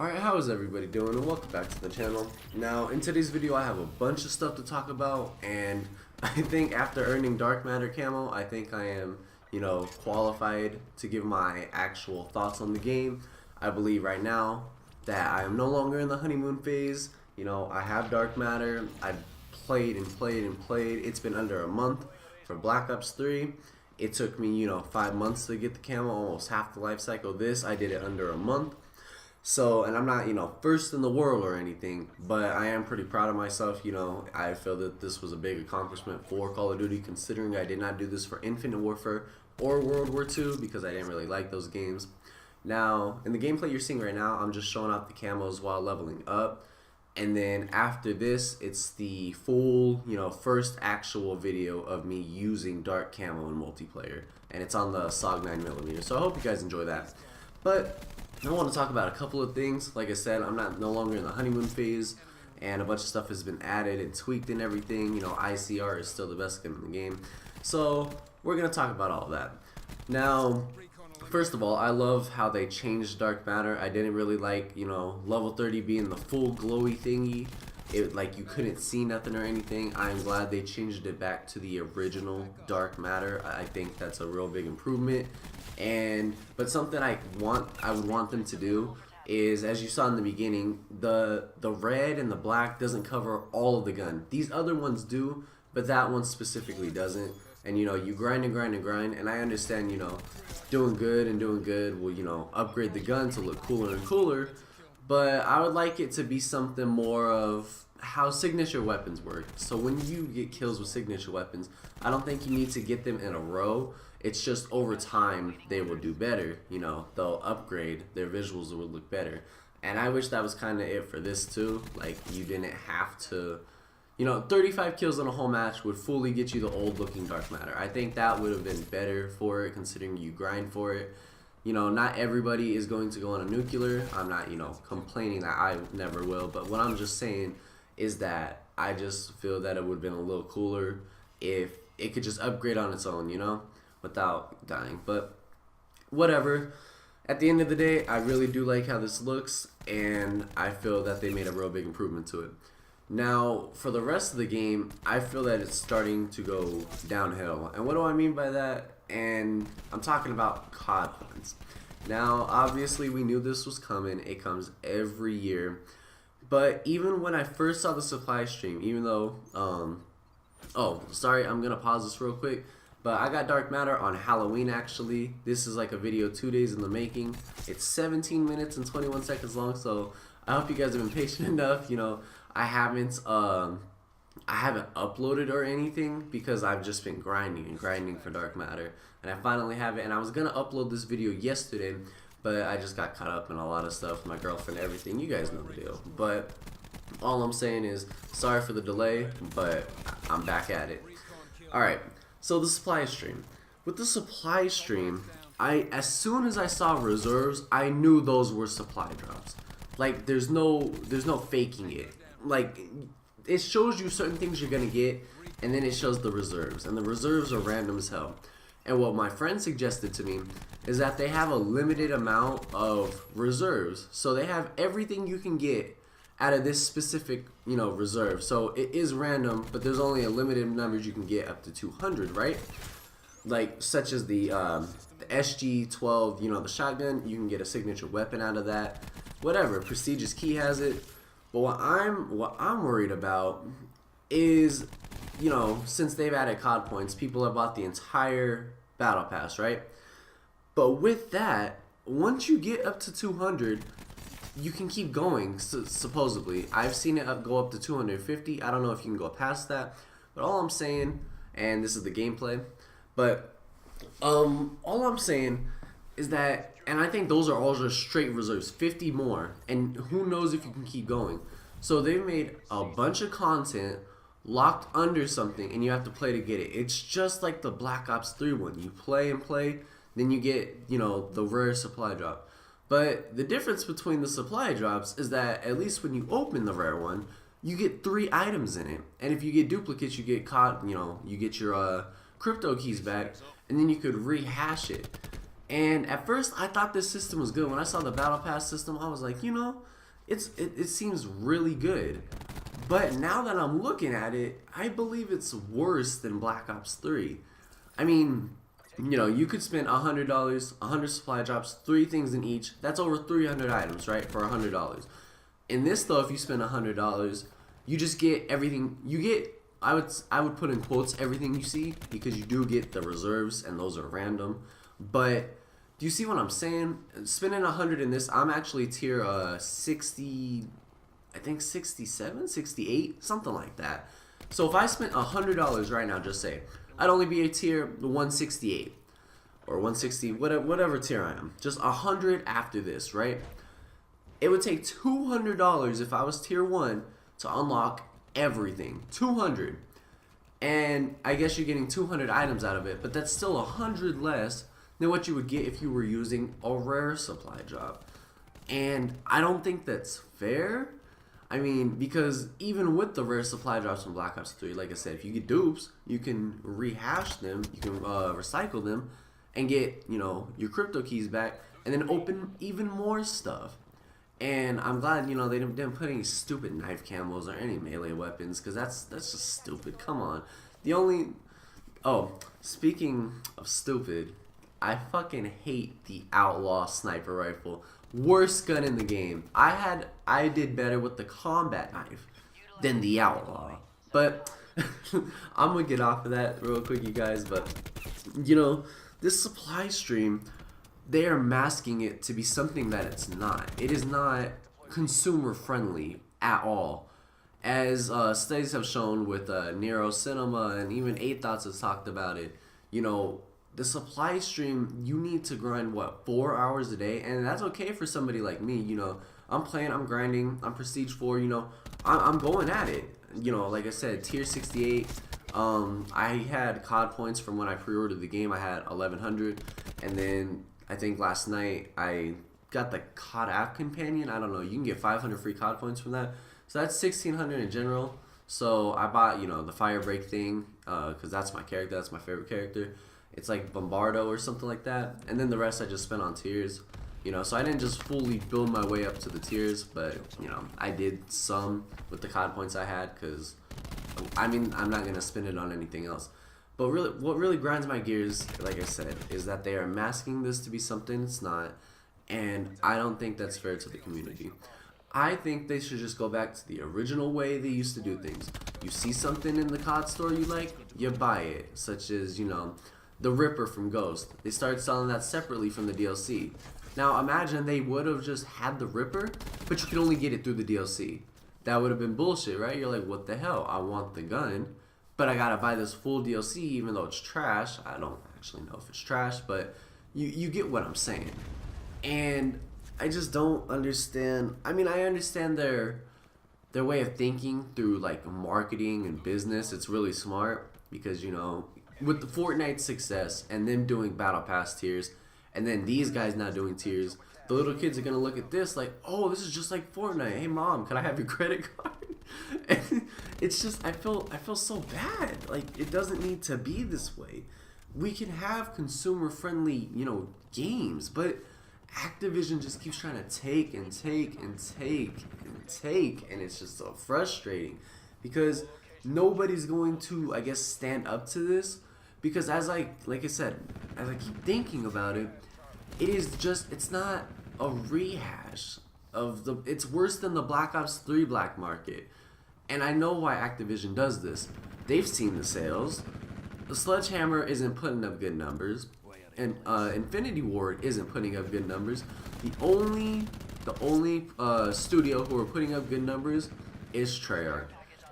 Alright, how is everybody doing, and welcome back to the channel. Now, in today's video I have a bunch of stuff to talk about, and I think after earning DarkMatter camo, I think I am, qualified to give my actual thoughts on the game. I believe right now that I am no longer in the honeymoon phase. I have DarkMatter. I've played and played and played. It's been under a month for Black Ops 3. It took me, 5 months to get the camo, almost half the life cycle. This, I did it under a month. So, and I'm not, first in the world or anything, but I am pretty proud of myself. I feel that this was a big accomplishment for Call of Duty, considering I did not do this for Infinite Warfare or World War II because I didn't really like those games. Now, in the gameplay you're seeing right now, I'm just showing off the camos while leveling up. And then after this, it's the full, first actual video of me using dark camo in multiplayer. And it's on the SOG 9mm, so I hope you guys enjoy that. But I want to talk about a couple of things. Like I said, I'm no longer in the honeymoon phase, and a bunch of stuff has been added and tweaked and everything. ICR is still the best skin in the game. So we're going to talk about all of that. Now, first of all, I love how they changed DarkMatter. I didn't really like, level 30 being the full glowy thingy. Like you couldn't see nothing or anything. I'm glad they changed it back to the original DarkMatter. I think that's a real big improvement. But something I would want them to do is, as you saw in the beginning, the red and the black doesn't cover all of the gun. These other ones do, but that one specifically doesn't. And you grind and grind and grind, and I understand, doing good will, upgrade the gun to look cooler and cooler. But I would like it to be something more of how signature weapons work. So when you get kills with signature weapons, I don't think you need to get them in a row. It's just over time they will do better. They'll upgrade, their visuals will look better. And I wish that was kind of it for this too. Like, you didn't have to, 35 kills in a whole match would fully get you the old looking DarkMatter. I think that would have been better for it, considering you grind for it. Not everybody is going to go on a nuclear. I'm not, complaining that I never will. But what I'm just saying is that I just feel that it would have been a little cooler if it could just upgrade on its own, without dying. But whatever. At the end of the day, I really do like how this looks, and I feel that they made a real big improvement to it. Now, for the rest of the game, I feel that it's starting to go downhill. And what do I mean by that? And I'm talking about COD points. Now, obviously, we knew this was coming. It comes every year. But even when I first saw the supply stream, even though, oh, sorry, I'm going to pause this real quick. But I got DarkMatter on Halloween, actually. This is like a video 2 days in the making. It's 17 minutes and 21 seconds long, so I hope you guys have been patient enough. I haven't uploaded or anything because I've just been grinding and grinding for DarkMatter, and I finally have it. And I was gonna upload this video yesterday, but I just got caught up in a lot of stuff with my girlfriend and everything. You guys know the deal. But all I'm saying is sorry for the delay, but I'm back at it. Alright, so the supply stream. With the supply stream, as soon as I saw reserves, I knew those were supply drops. Like, there's no faking it. Like, it shows you certain things you're gonna get, and then it shows the reserves, and the reserves are random as hell. And what my friend suggested to me is that they have a limited amount of reserves, so they have everything you can get out of this specific, reserve. So it is random, but there's only a limited number you can get, up to 200, right? Like, such as the SG-12, the shotgun, you can get a signature weapon out of that. Whatever, prestigious key has it. But what I'm worried about is, since they've added COD points, people have bought the entire battle pass, right? But with that, once you get up to 200, you can keep going, supposedly. I've seen it go up to 250. I don't know if you can go past that. But all I'm saying, and this is the gameplay, but all I'm saying is that, and I think those are all just straight reserves, 50 more, and who knows if you can keep going. So they've made a bunch of content locked under something, and you have to play to get it. It's just like the Black Ops 3 one. You play and play, then you get, the rare supply drop. But the difference between the supply drops is that at least when you open the rare one, you get 3 items in it. And if you get duplicates, you get caught, you get your crypto keys back, and then you could rehash it. And at first, I thought this system was good. When I saw the Battle Pass system, I was like, you know, it seems really good. But now that I'm looking at it, I believe it's worse than Black Ops 3. I mean, you know, you could spend $100, 100 supply drops, 3 things in each. That's over 300 items, right, for $100. In this, though, if you spend $100, you just get everything. You get, I would put in quotes, everything you see, because you do get the reserves, and those are random. But do you see what I'm saying? Spending 100 in this, I'm actually tier 60, I think 67, 68, something like that. So if I spent $100 right now, just say, I'd only be a tier 168 or 160, whatever tier I am. Just 100 after this, right? It would take $200 if I was tier 1 to unlock everything. 200. And I guess you're getting 200 items out of it, but that's still 100 less than what you would get if you were using a rare supply drop. And I don't think that's fair. I mean, because even with the rare supply drops from Black Ops 3, like I said, if you get dupes, you can rehash them, you can recycle them, and get, you know, your crypto keys back, and then open even more stuff. And I'm glad, you know, they didn't put any stupid knife camos or any melee weapons, because that's just stupid. Come on. The only... Oh, speaking of stupid, I fucking hate the Outlaw sniper rifle. Worst gun in the game. I did better with the combat knife than the Outlaw. But I'm gonna get off of that real quick, you guys. But you know, this supply stream, they are masking it to be something that it's not. It is not consumer friendly at all. As studies have shown with Nero Cinema and even 8 Thoughts has talked about it, you know, the supply stream, you need to grind, what, 4 hours a day? And that's okay for somebody like me, you know. I'm playing, I'm grinding, I'm Prestige 4, you know. I'm going at it. You know, like I said, tier 68. I had COD points from when I pre-ordered the game. I had 1,100. And then I think last night I got the COD app companion. I don't know. You can get 500 free COD points from that. So that's 1,600 in general. So I bought, you know, the Firebreak thing because that's my character. That's my favorite character. It's like Bombardo or something like that. And then the rest I just spent on tiers. You know, so I didn't just fully build my way up to the tiers, but, you know, I did some with the COD points I had because, I mean, I'm not going to spend it on anything else. But really, what really grinds my gears, like I said, is that they are masking this to be something it's not. And I don't think that's fair to the community. I think they should just go back to the original way they used to do things. You see something in the COD store you like, you buy it. Such as, you know, the Ripper from Ghost. They started selling that separately from the DLC. Now imagine they would have just had the Ripper, but you could only get it through the DLC. That would have been bullshit, right? You're like, what the hell? I want the gun, but I gotta buy this full DLC even though it's trash. I don't actually know if it's trash, but you get what I'm saying. And I just don't understand. I mean, I understand their way of thinking through like marketing and business. It's really smart because, you know, with the Fortnite success and them doing Battle Pass tiers, and then these guys not doing tiers, the little kids are gonna look at this like, oh, this is just like Fortnite. Hey mom, can I have your credit card? And it's just, I feel so bad. Like, it doesn't need to be this way. We can have consumer friendly, you know, games, but Activision just keeps trying to take and take and take and take, and it's just so frustrating because nobody's going to, I guess, stand up to this. Because as like I said, as I keep thinking about it, it is just, it's not a rehash of the, it's worse than the Black Ops 3 black market. And I know why Activision does this. They've seen the sales. The Sledgehammer isn't putting up good numbers. And Infinity Ward isn't putting up good numbers. The only studio who are putting up good numbers is Treyarch.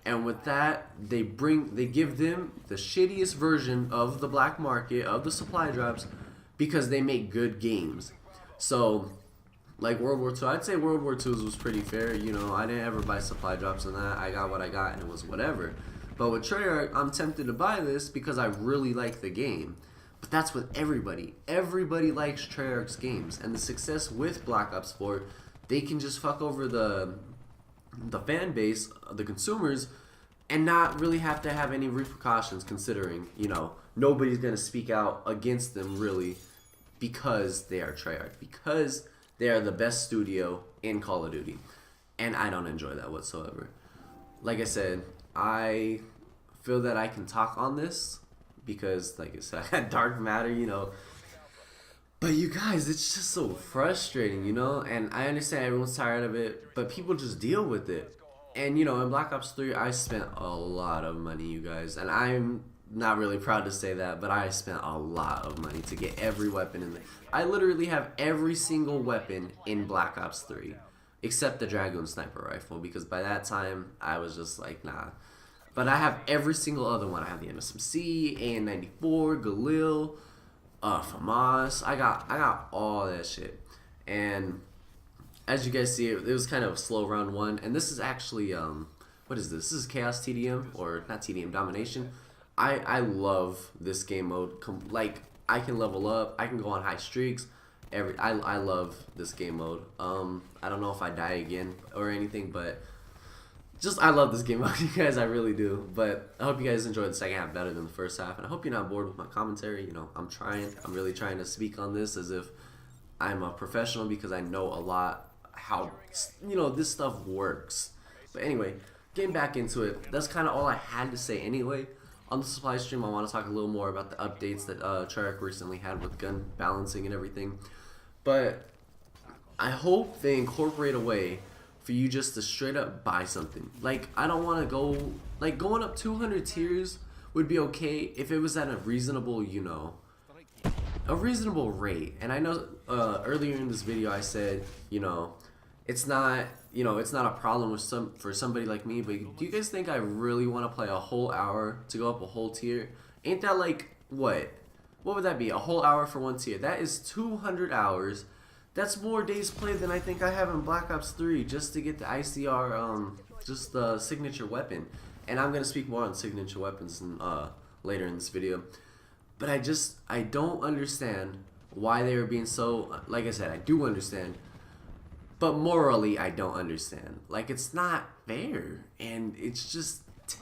And with that, they give them the shittiest version of the black market, of the supply drops, because they make good games. So, like World War II, I'd say World War II's was pretty fair. You know, I didn't ever buy supply drops on that. I got what I got, and it was whatever. But with Treyarch, I'm tempted to buy this because I really like the game. But that's with everybody. Everybody likes Treyarch's games. And the success with Black Ops 4, they can just fuck over the fan base, the consumers, and not really have to have any repercussions considering, you know, nobody's going to speak out against them really because they are Treyarch, because they are the best studio in Call of Duty, and I don't enjoy that whatsoever. Like I said, I feel that I can talk on this because, like I said, I got DarkMatter, you know. But you guys, it's just so frustrating, you know? And I understand everyone's tired of it, but people just deal with it. And, you know, in Black Ops 3, I spent a lot of money, you guys. And I'm not really proud to say that, but I spent a lot of money to get every weapon in there. I literally have every single weapon in Black Ops 3, except the Dragoon Sniper Rifle, because by that time, I was just like, nah. But I have every single other one. I have the MSMC, AN-94, Galil, FAMAS. I got all that shit. And as you guys see, it was kind of a slow round one. And this is actually, what is this? This is Chaos TDM, or not TDM, Domination. I love this game mode. Like, I can level up. I can go on high streaks. I love this game mode. I don't know if I die again or anything, but just I love this game mode, you guys. I really do. But I hope you guys enjoyed the second half better than the first half, and I hope you're not bored with my commentary. You know, I'm really trying to speak on this as if I'm a professional, because I know a lot how, you know, this stuff works. But anyway, getting back into it, that's kind of all I had to say anyway. On the supply stream, I want to talk a little more about the updates that Treyarch recently had with gun balancing and everything. But I hope they incorporate a way for you just to straight up buy something. Like, I don't want to go, like, going up 200 tiers would be okay if it was at a reasonable, you know, a reasonable rate. And I know earlier in this video I said, you know, it's not a problem with for somebody like me, but do you guys think I really want to play a whole hour to go up a whole tier? Ain't that like, what would that be? A whole hour for one tier? That is 200 hours. That's more days played than I think I have in Black Ops 3 just to get the ICR, just the signature weapon. And I'm going to speak more on signature weapons later in this video. But I don't understand why they were being so, like I said, I do understand, but morally I don't understand. Like, it's not fair, and it's just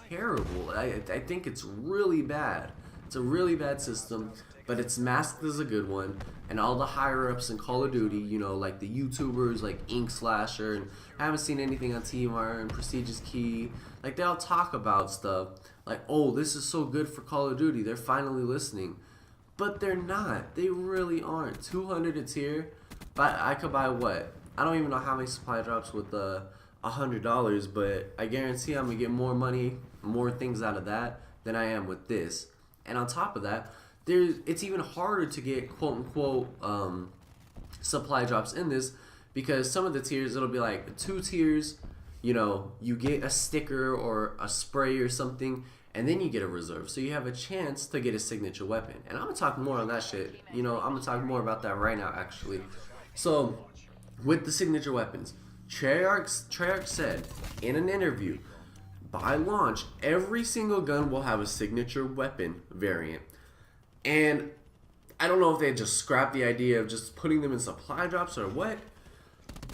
terrible. I think it's really bad. It's a really bad system, but it's masked as a good one. And all the higher ups in Call of Duty, you know, like the YouTubers like Ink Slasher, and I haven't seen anything on TMR and Prestigious Key, like they all talk about stuff like, oh, this is so good for Call of Duty, they're finally listening. But they're not. They really aren't. 200 a tier, but I could buy what? I don't even know how many supply drops with $100, but I guarantee I'm gonna get more money, more things out of that than I am with this. And on top of that, it's even harder to get quote unquote supply drops in this, because some of the tiers, it'll be like 2 tiers, you know, you get a sticker or a spray or something, and then you get a reserve, so you have a chance to get a signature weapon. And I'm gonna talk more on that shit, you know, I'm gonna talk more about that right now actually. So with the signature weapons, Treyarch said in an interview, by launch, every single gun will have a signature weapon variant. And I don't know if they just scrapped the idea of just putting them in supply drops or what,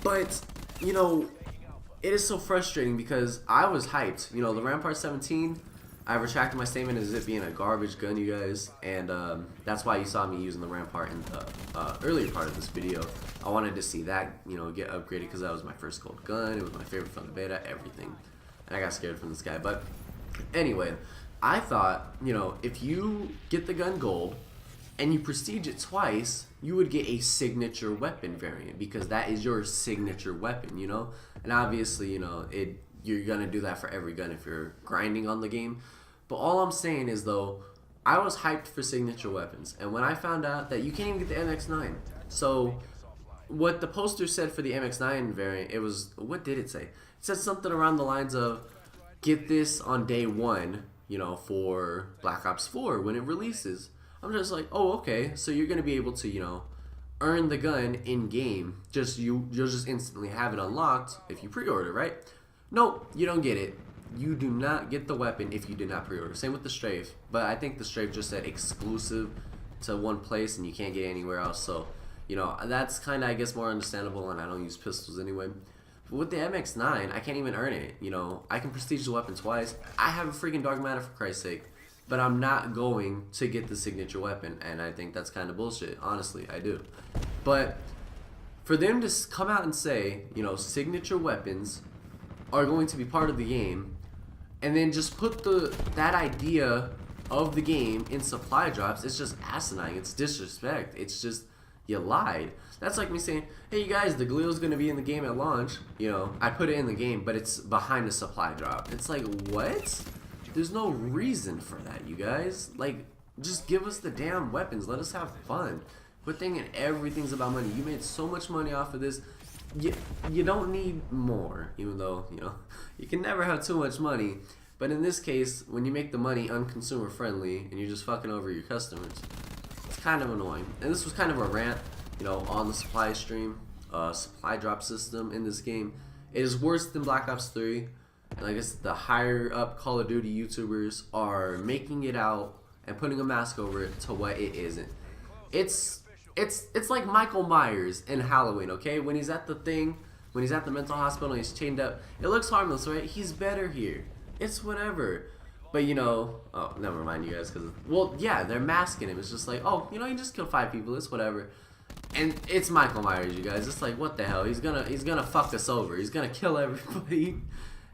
but, you know, it is so frustrating because I was hyped. You know, the Rampart 17, I retracted my statement as it being a garbage gun, you guys, and that's why you saw me using the Rampart in the earlier part of this video. I wanted to see that, you know, get upgraded because that was my first gold gun. It was my favorite from the beta, everything. And I got scared from this guy. But anyway, I thought, you know, if you get the gun gold and you prestige it twice, you would get a signature weapon variant, because that is your signature weapon, you know? And obviously, you know, you're gonna do that for every gun if you're grinding on the game. But all I'm saying is, though, I was hyped for signature weapons, and when I found out that you can't even get the MX9, so what the poster said for the MX9 variant, it was, what did it say? It said something around the lines of, get this on day 1, you know, for Black Ops 4 when it releases. I'm just like, oh, okay, so you're gonna be able to, you know, earn the gun in game. You'll just instantly have it unlocked if you pre-order, right? Nope, you don't get it. You do not get the weapon if you did not pre-order. Same with the strafe, but I think the strafe just said exclusive to one place and you can't get anywhere else. So, you know, that's kind of, I guess, more understandable, and I don't use pistols anyway. But with the MX9, I can't even earn it. You know, I can prestige the weapon twice. I have a freaking DarkMatter, for Christ's sake. but I'm not going to get the signature weapon, and I think that's kind of bullshit. Honestly, I do. But for them to come out and say, you know, signature weapons are going to be part of the game, and then just put that idea of the game in supply drops, it's just asinine. It's disrespect. It's just, you lied. That's like me saying, hey you guys, the glue's gonna be in the game at launch. You know, I put it in the game, but it's behind a supply drop. It's like, what? There's no reason for that, you guys. Like, just give us the damn weapons. Let us have fun. Quit thinking everything's about money. You made so much money off of this. You don't need more, even though, you know, you can never have too much money. But in this case, when you make the money unconsumer friendly and you're just fucking over your customers, it's kind of annoying. And this was kind of a rant, you know, on the supply stream, supply drop system in this game. It is worse than Black Ops 3. And I guess the higher up Call of Duty YouTubers are making it out and putting a mask over it to what it isn't. It's like Michael Myers in Halloween, okay? When he's at the thing, when he's at the mental hospital and he's chained up, it looks harmless, right? He's better here. It's whatever. But you know, oh, never mind you guys, because, well, yeah, they're masking him. It's just like, oh, you know, he just killed 5 people, it's whatever. And it's Michael Myers, you guys. It's like, what the hell? He's gonna fuck us over. He's gonna kill everybody.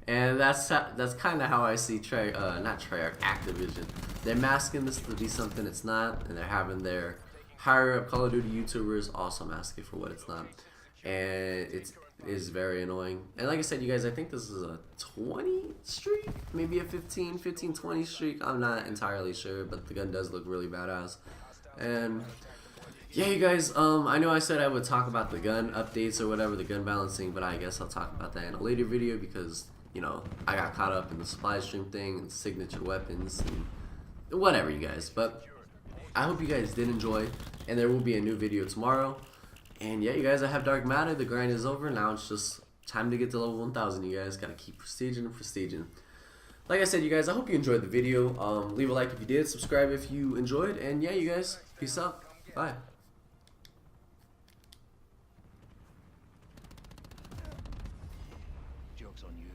And that's kind of how I see not Treyarch, Activision. They're masking this to be something it's not, and they're having their higher up Call of Duty YouTubers also mask it for what it's not. And it is very annoying. And like I said, you guys, I think this is a 20 streak, maybe a 20 streak. I'm not entirely sure, but the gun does look really badass. And yeah, you guys, I know I said I would talk about the gun updates or whatever, the gun balancing, but I guess I'll talk about that in a later video because, you know, I got caught up in the supply stream thing and signature weapons and whatever, you guys. But I hope you guys did enjoy, and there will be a new video tomorrow. And yeah, you guys, I have DarkMatter. The grind is over. Now it's just time to get to level 1000, you guys. Gotta keep prestiging and prestiging. Like I said, you guys, I hope you enjoyed the video. Leave a like if you did. Subscribe if you enjoyed. And yeah, you guys, peace out. Bye. Joke's on you.